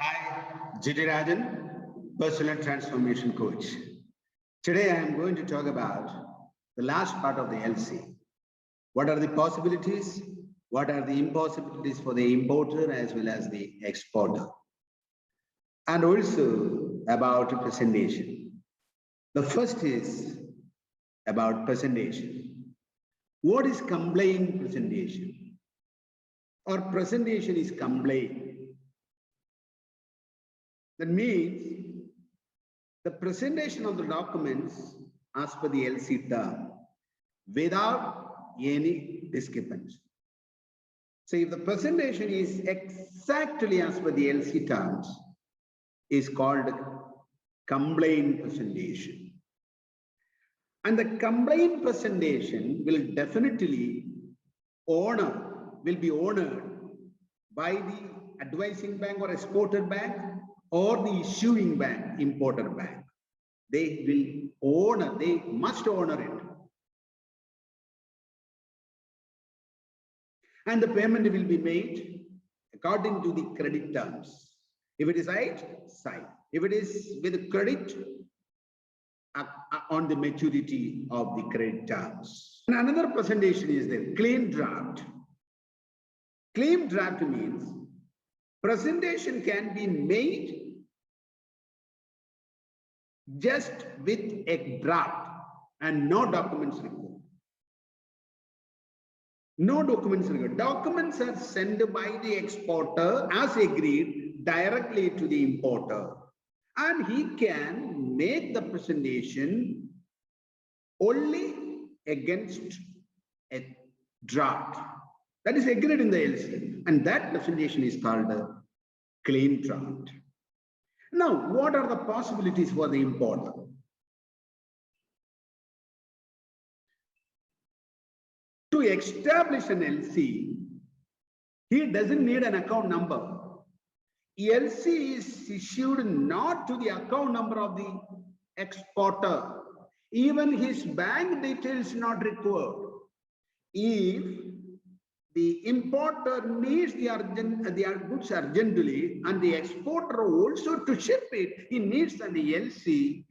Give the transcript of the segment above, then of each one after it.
Hi, Jiti Rajan, personal transformation coach. Today I am going to talk about the last part of the LC. What are the possibilities? What are the impossibilities for the importer as well as the exporter? And also about presentation. The first is about presentation. What is complaint presentation? Or presentation is complaint. That means the presentation of the documents as per the LC term without any discrepancy. So if the presentation is exactly as per the LC terms, is called complaint presentation. And the complaint presentation will definitely will be honored by the advising bank or exporter bank or the issuing bank, importer bank. They must honor it. And the payment will be made according to the credit terms. If it is right, sign. If it is with credit, on the maturity of the credit terms. And another presentation is the claim draft. Claim draft means presentation can be made just with a draft and no documents required. No documents required. Documents are sent by the exporter as agreed directly to the importer. And he can make the presentation only against a draft. That is agreed in the LC. And that presentation is called a claim draft. Now, what are the possibilities for the importer? To establish an LC, he doesn't need an account number. LC is issued not to the account number of the exporter. Even his bank details not required. If the importer needs the goods urgently and the exporter also to ship it, he needs an LC,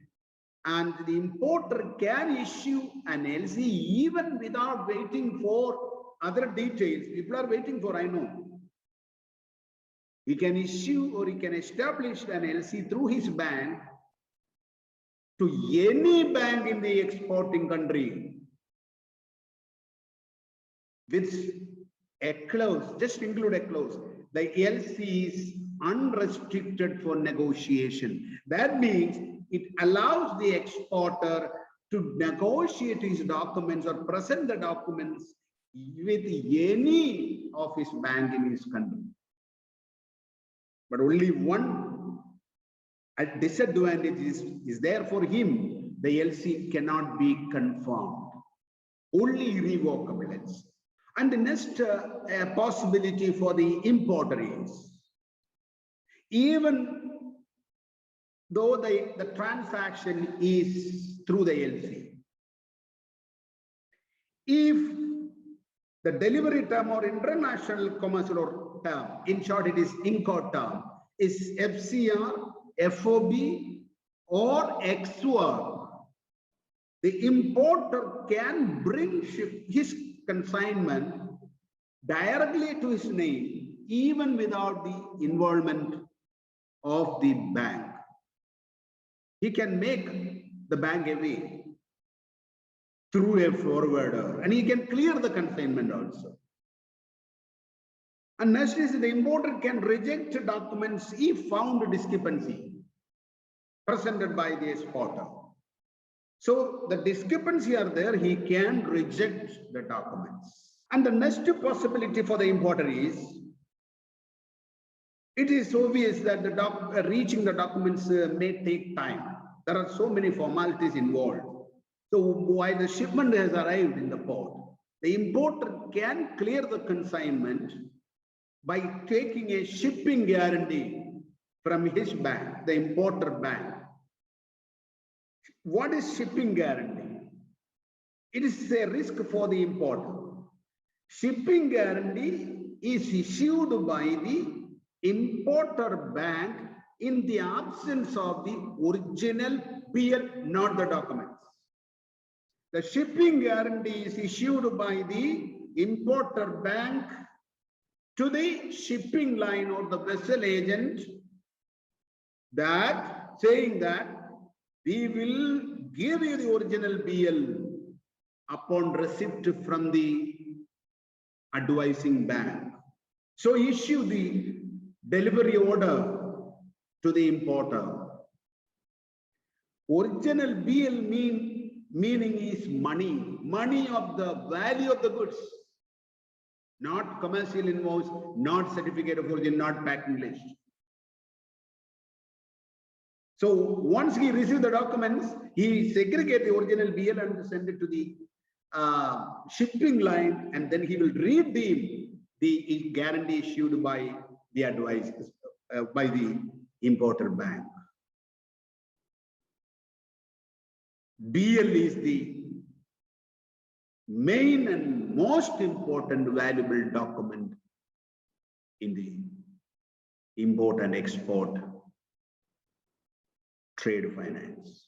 and the importer can issue an LC even without waiting for other details. People are waiting for, I know. He can issue or he can establish an LC through his bank to any bank in the exporting country with a clause, just include a clause. The LC is unrestricted for negotiation. That means it allows the exporter to negotiate his documents or present the documents with any of his bank in his country. But only one disadvantage is there for him. The LC cannot be confirmed. Only revocable LC. And the next possibility for the importer is, even though the transaction is through the LC, if the delivery term or international commercial term, in short it is INCO term, is FCR, FOB or XOR, the importer can bring his consignment directly to his name even without the involvement of the bank. He can make the bank away through a forwarder, and he can clear the consignment also. And next is the importer can reject documents if found discrepancy presented by the exporter. So the discrepancy are there, he can reject the documents. And the next possibility for the importer is, it is obvious that the reaching the documents may take time. There are so many formalities involved. So while the shipment has arrived in the port, the importer can clear the consignment by taking a shipping guarantee from his bank, the importer bank. What is shipping guarantee? It is a risk for the importer. Shipping guarantee is issued by the importer bank in the absence of the original BL, not the documents. The shipping guarantee is issued by the importer bank to the shipping line or the vessel agent, that saying that we will give you the original BL upon receipt from the advising bank. So issue the delivery order to the importer. Original BL meaning is money of the value of the goods, not commercial invoice, not certificate of origin, not packing list. So once he receives the documents, he segregates the original BL and send it to the shipping line, and then he will read the guarantee issued by the advisors, by the importer bank. BL is the main and most important valuable document in the import and export trade finance.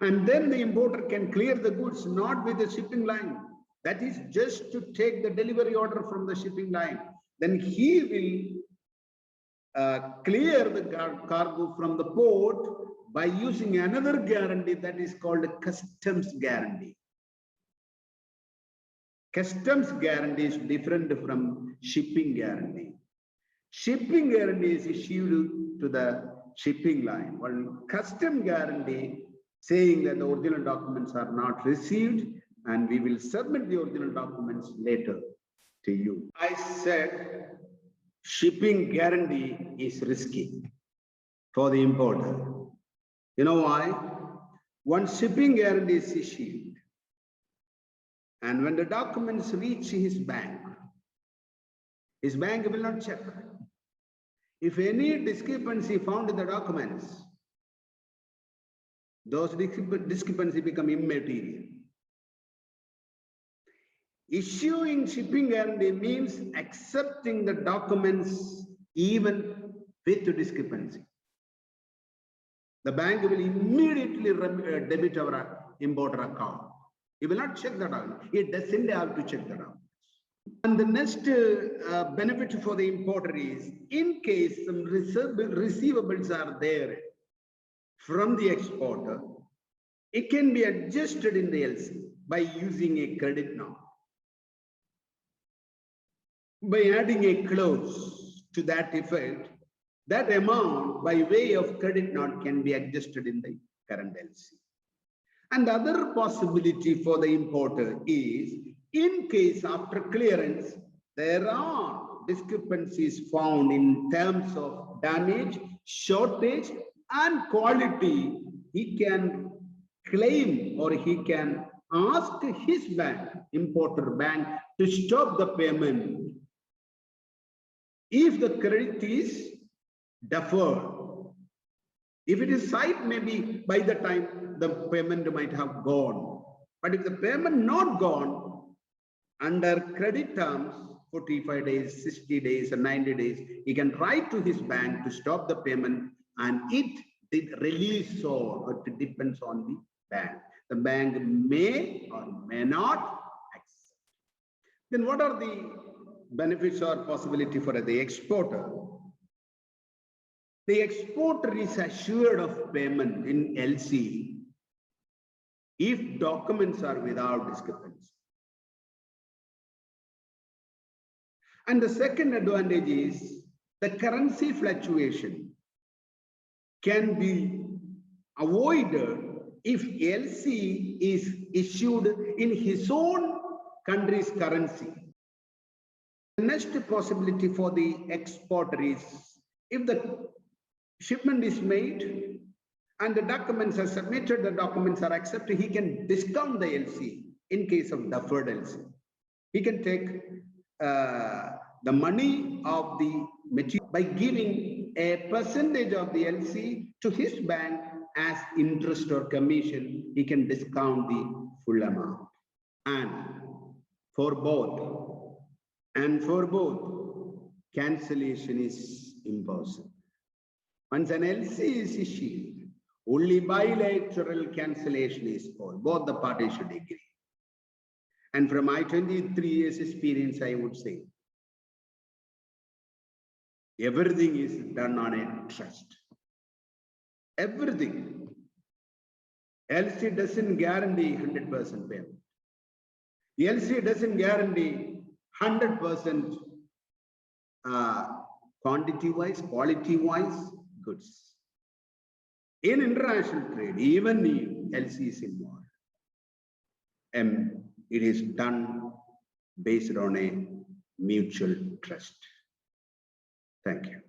And then the importer can clear the goods not with the shipping line. That is just to take the delivery order from the shipping line. Then he will clear the cargo from the port by using another guarantee that is called a customs guarantee. Customs guarantee is different from shipping guarantee. Shipping guarantee is issued to the shipping line, while custom guarantee saying that the original documents are not received and we will submit the original documents later to you. I said shipping guarantee is risky for the importer. You know why? Once shipping guarantee is issued, and when the documents reach his bank will not check. If any discrepancy found in the documents, those discrepancies become immaterial. Issuing shipping guarantee means accepting the documents even with the discrepancy. The bank will immediately debit our importer account. He will not check that out. He doesn't have to check that out. And the next benefit for the importer is, in case some receivables are there from the exporter, it can be adjusted in the LC by using a credit note. By adding a clause to that effect, that amount by way of credit note can be adjusted in the current LC. And the other possibility for the importer is, in case after clearance, there are discrepancies found in terms of damage, shortage, and quality, he can claim or he can ask his bank, importer bank, to stop the payment if the credit is deferred. If it is sight, maybe by the time the payment might have gone. But if the payment not gone, under credit terms, 45 days, 60 days, or 90 days, he can write to his bank to stop the payment, and it did release or it depends on the bank. The bank may or may not accept. Then what are the benefits or possibility for the exporter? The exporter is assured of payment in LC if documents are without discrepancy. And the second advantage is the currency fluctuation can be avoided if LC is issued in his own country's currency. The next possibility for the exporter is, if the shipment is made and the documents are submitted, the documents are accepted, he can discount the LC in case of deferred LC. He can take the money of the material by giving a percentage of the LC to his bank as interest or commission. He can discount the full amount. And for both, cancellation is impossible. Once an LC is issued, only bilateral cancellation is possible. Both the parties should agree. And from my 23 years experience, I would say, everything is done on a trust. Everything. LC doesn't guarantee 100% payment. LC doesn't guarantee 100% quantity-wise, quality-wise goods. In international trade, even if LC is involved, it is done based on a mutual trust. Thank you.